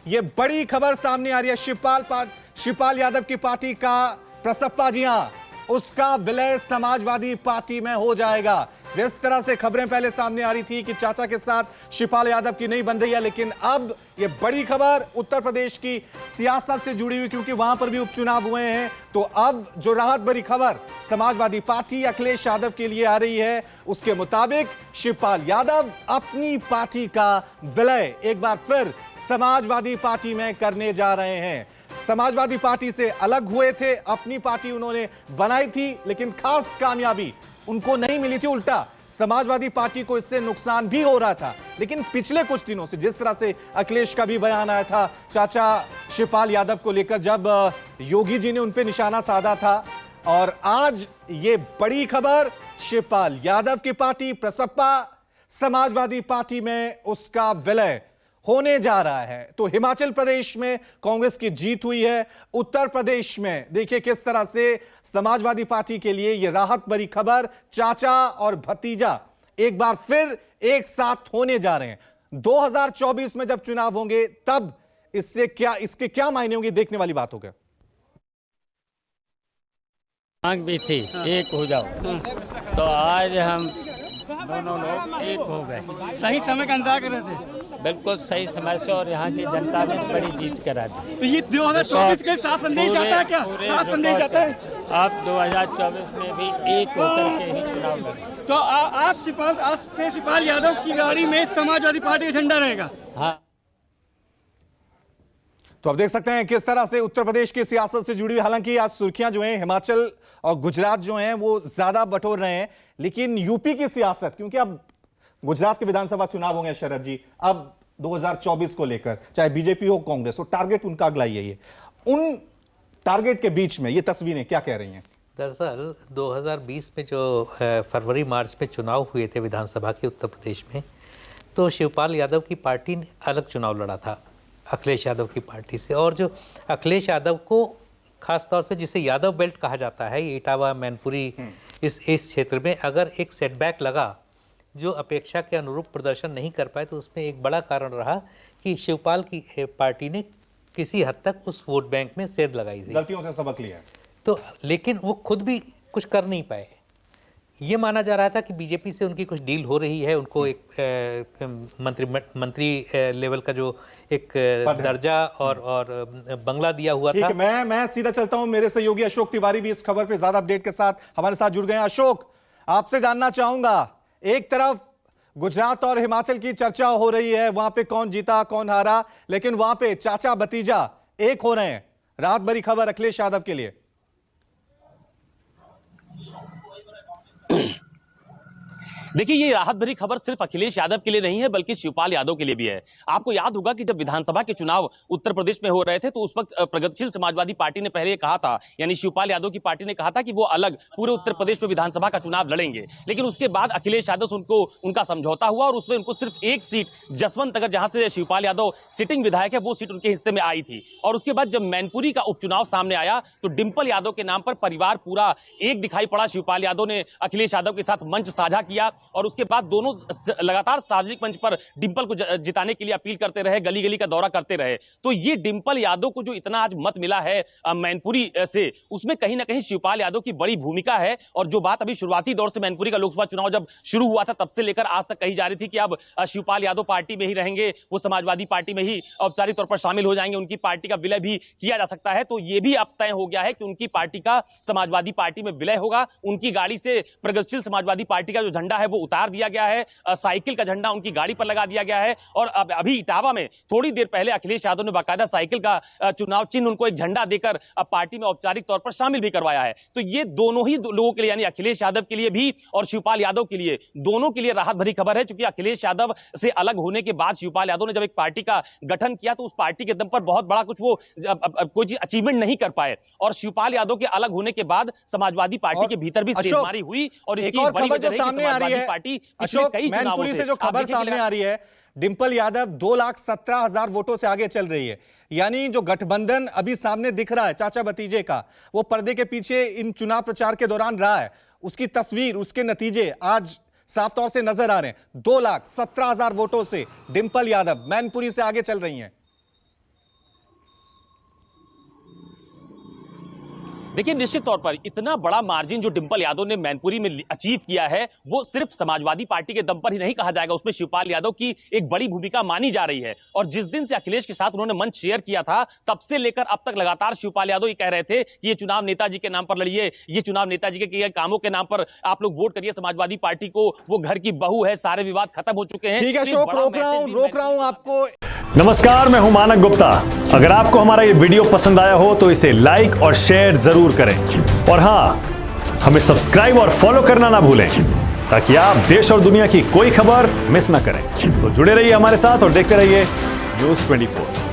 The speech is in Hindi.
ये बड़ी खबर सामने आ रही है। शिवपाल यादव की पार्टी का प्रसप्पा, जी हां, उसका विलय समाजवादी पार्टी में हो जाएगा। जिस तरह से खबरें पहले सामने आ रही थी कि चाचा के साथ शिवपाल यादव की नहीं बन रही है, लेकिन अब ये बड़ी खबर उत्तर प्रदेश की सियासत से जुड़ी हुई, क्योंकि वहां पर भी उपचुनाव हुए हैं। तो अब जो राहत भरी खबर समाजवादी पार्टी अखिलेश यादव के लिए आ रही है, उसके मुताबिक शिवपाल यादव अपनी पार्टी का विलय एक बार फिर समाजवादी पार्टी में करने जा रहे हैं। समाजवादी पार्टी से अलग हुए थे, अपनी पार्टी उन्होंने बनाई थी, लेकिन खास कामयाबी उनको नहीं मिली थी। उल्टा समाजवादी पार्टी को इससे नुकसान भी हो रहा था। लेकिन पिछले कुछ दिनों से जिस तरह से अखिलेश का भी बयान आया था चाचा शिवपाल यादव को लेकर, जब योगी जी ने उन पे निशाना साधा था, और आज ये बड़ी खबर शिवपाल यादव की पार्टी प्रसप्पा समाजवादी पार्टी में उसका विलय होने जा रहा है। तो हिमाचल प्रदेश में कांग्रेस की जीत हुई है। उत्तर प्रदेश में देखिए किस तरह से समाजवादी पार्टी के लिए यह राहत भरी खबर, चाचा और भतीजा एक बार फिर एक साथ होने जा रहे हैं। 2024 में जब चुनाव होंगे तब इसके क्या मायने होंगे, देखने वाली बात होगी। मांग भी थी एक हो जाओ, तो आज हम दोनों लोग एक हो गए। सही समय का इंतजार कर रहे थे, बिल्कुल सही समय से, और यहाँ की जनता ने बड़ी जीत करा दी। तो ये 2024 के साथ संदेश जाता है क्या? साथ संदेश जाता है। आप 2024 में भी एक होकर के ही चुनाव लड़ेंगे। तो आज से शिवपाल यादव की गाड़ी में समाजवादी पार्टी का झंडा रहेगा। हाँ, तो अब देख सकते हैं किस तरह से उत्तर प्रदेश की सियासत से जुड़ी हुई, हालांकि आज सुर्खियां जो हैं हिमाचल और गुजरात जो हैं वो ज्यादा बटोर रहे हैं, लेकिन यूपी की सियासत, क्योंकि अब गुजरात के विधानसभा चुनाव होंगे शरद जी, अब 2024 को लेकर चाहे बीजेपी हो कांग्रेस हो, टारगेट उनका अगला यही है। उन टारगेट के बीच में ये तस्वीरें क्या कह रही हैं? दरअसल 2020 में जो फरवरी मार्च में चुनाव हुए थे विधानसभा के उत्तर प्रदेश में, तो शिवपाल यादव की पार्टी ने अलग चुनाव लड़ा था अखिलेश यादव की पार्टी से। और जो अखिलेश यादव को खास तौर से जिसे यादव बेल्ट कहा जाता है, इटावा मैनपुरी इस क्षेत्र में अगर एक सेटबैक लगा, जो अपेक्षा के अनुरूप प्रदर्शन नहीं कर पाए, तो उसमें एक बड़ा कारण रहा कि शिवपाल की पार्टी ने किसी हद तक उस वोट बैंक में सेंध लगाई थी, गलतियों से सबक लिया। तो लेकिन वो खुद भी कुछ कर नहीं पाए। ये माना जा रहा था कि बीजेपी से उनकी कुछ डील हो रही है, उनको एक मंत्री लेवल का जो एक दर्जा और बंगला दिया हुआ था। मैं सीधा चलता हूं, मेरे सहयोगी अशोक तिवारी भी इस खबर पे ज्यादा अपडेट के साथ हमारे साथ जुड़ गए हैं। अशोक, आपसे जानना चाहूंगा, एक तरफ गुजरात और हिमाचल की चर्चा हो रही है, वहां पे कौन जीता कौन हारा, लेकिन वहां पे चाचा भतीजा एक हो रहे हैं। राहत भरी खबर अखिलेश यादव के लिए। देखिए, ये राहत भरी खबर सिर्फ अखिलेश यादव के लिए नहीं है, बल्कि शिवपाल यादव के लिए भी है। आपको याद होगा कि जब विधानसभा के चुनाव उत्तर प्रदेश में हो रहे थे, तो उस वक्त प्रगतिशील समाजवादी पार्टी ने पहले कहा था, यानी शिवपाल यादव की पार्टी ने कहा था कि वो अलग पूरे उत्तर प्रदेश में विधानसभा का चुनाव लड़ेंगे। लेकिन उसके बाद अखिलेश यादव से उनका समझौता हुआ, और उसमें उनको सिर्फ एक सीट जसवंत नगर, जहां से शिवपाल यादव सिटिंग विधायक है, वो सीट उनके हिस्से में आई थी। और उसके बाद जब मैनपुरी का उपचुनाव सामने आया, तो डिंपल यादव के नाम पर परिवार पूरा एक दिखाई पड़ा। शिवपाल यादव ने अखिलेश यादव के साथ मंच साझा किया, और उसके बाद दोनों लगातार सार्वजनिक मंच पर डिंपल को जिताने के लिए अपील करते रहे, गली गली का दौरा करते रहे। तो ये डिंपल यादव को जो इतना आज मत मिला है मैनपुरी से, उसमें कहीं ना कहीं शिवपाल यादव की बड़ी भूमिका है। और जो बात अभी शुरुआती दौर से मैनपुरी का लोकसभा चुनाव जब शुरू हुआ था, तब से लेकर आज तक कही जा रही थी कि अब शिवपाल यादव पार्टी में ही रहेंगे, वो समाजवादी पार्टी में ही औपचारिक तौर पर शामिल हो जाएंगे, उनकी पार्टी का विलय भी किया जा सकता है। तो ये भी अब तय हो गया है कि उनकी पार्टी का समाजवादी पार्टी में विलय होगा। उनकी गाड़ी से प्रगतिशील समाजवादी पार्टी का जो झंडा है वो उतार दिया गया है, साइकिल का झंडा उनकी गाड़ी पर लगा दिया गया है। और अब अभी इटावा में थोड़ी देर पहले अखिलेश यादव ने बाकायदा साइकिल का चुनाव चिन्ह उनको एक झंडा देकर अब पार्टी में औपचारिक तौर पर शामिल भी करवाया है। तो ये दोनों ही लोगों के लिए, यानी अखिलेश यादव के लिए भी और शिवपाल यादव के लिए, दोनों के लिए राहत भरी खबर है। क्योंकि अखिलेश यादव से अलग होने के बाद शिवपाल यादव ने जब एक पार्टी का गठन किया, तो उस पार्टी के दम पर बहुत बड़ा कुछ वो कोई चीज अचीवमेंट नहीं कर पाए। और शिवपाल यादव के अलग होने के बाद समाजवादी पार्टी के भीतर भी सेधमारी हुई, और इसकी बड़ी वजह है कि समाजवादी पार्टी मैनपुरी से जो खबर सामने आ रही है, डिंपल यादव 2,17,000 वोटों से आगे चल रही है। यानी जो गठबंधन अभी सामने दिख रहा है चाचा भतीजे का, वो पर्दे के पीछे इन चुनाव प्रचार के दौरान रहा है, उसकी तस्वीर, उसके नतीजे आज साफ तौर से नजर आ रहे हैं। 2,17,000 वोटों से डिंपल यादव मैनपुरी से आगे चल रही हैं। देखिए निश्चित तौर पर इतना बड़ा मार्जिन जो डिंपल यादव ने मैनपुरी में अचीव किया है वो सिर्फ समाजवादी पार्टी के दम पर ही नहीं कहा जाएगा, उसमें शिवपाल यादव की एक बड़ी भूमिका मानी जा रही है। और जिस दिन से अखिलेश के साथ उन्होंने मंच शेयर किया था तब से लेकर अब तक लगातार शिवपाल यादव ये कह रहे थे कि ये चुनाव नेताजी के नाम पर लड़िए, ये चुनाव नेताजी के किए कामों के नाम पर आप लोग वोट करिए समाजवादी पार्टी को, वो घर की बहू है, सारे विवाद खत्म हो चुके हैं। ठीक है अशोक, रोक रहा हूं आपको। नमस्कार, मैं हूं मानक गुप्ता। अगर आपको हमारा ये वीडियो पसंद आया हो तो इसे लाइक और शेयर जरूर करें और हां, हमें सब्सक्राइब और फॉलो करना ना भूलें ताकि आप देश और दुनिया की कोई खबर मिस ना करें। तो जुड़े रहिए हमारे साथ और देखते रहिए News 24।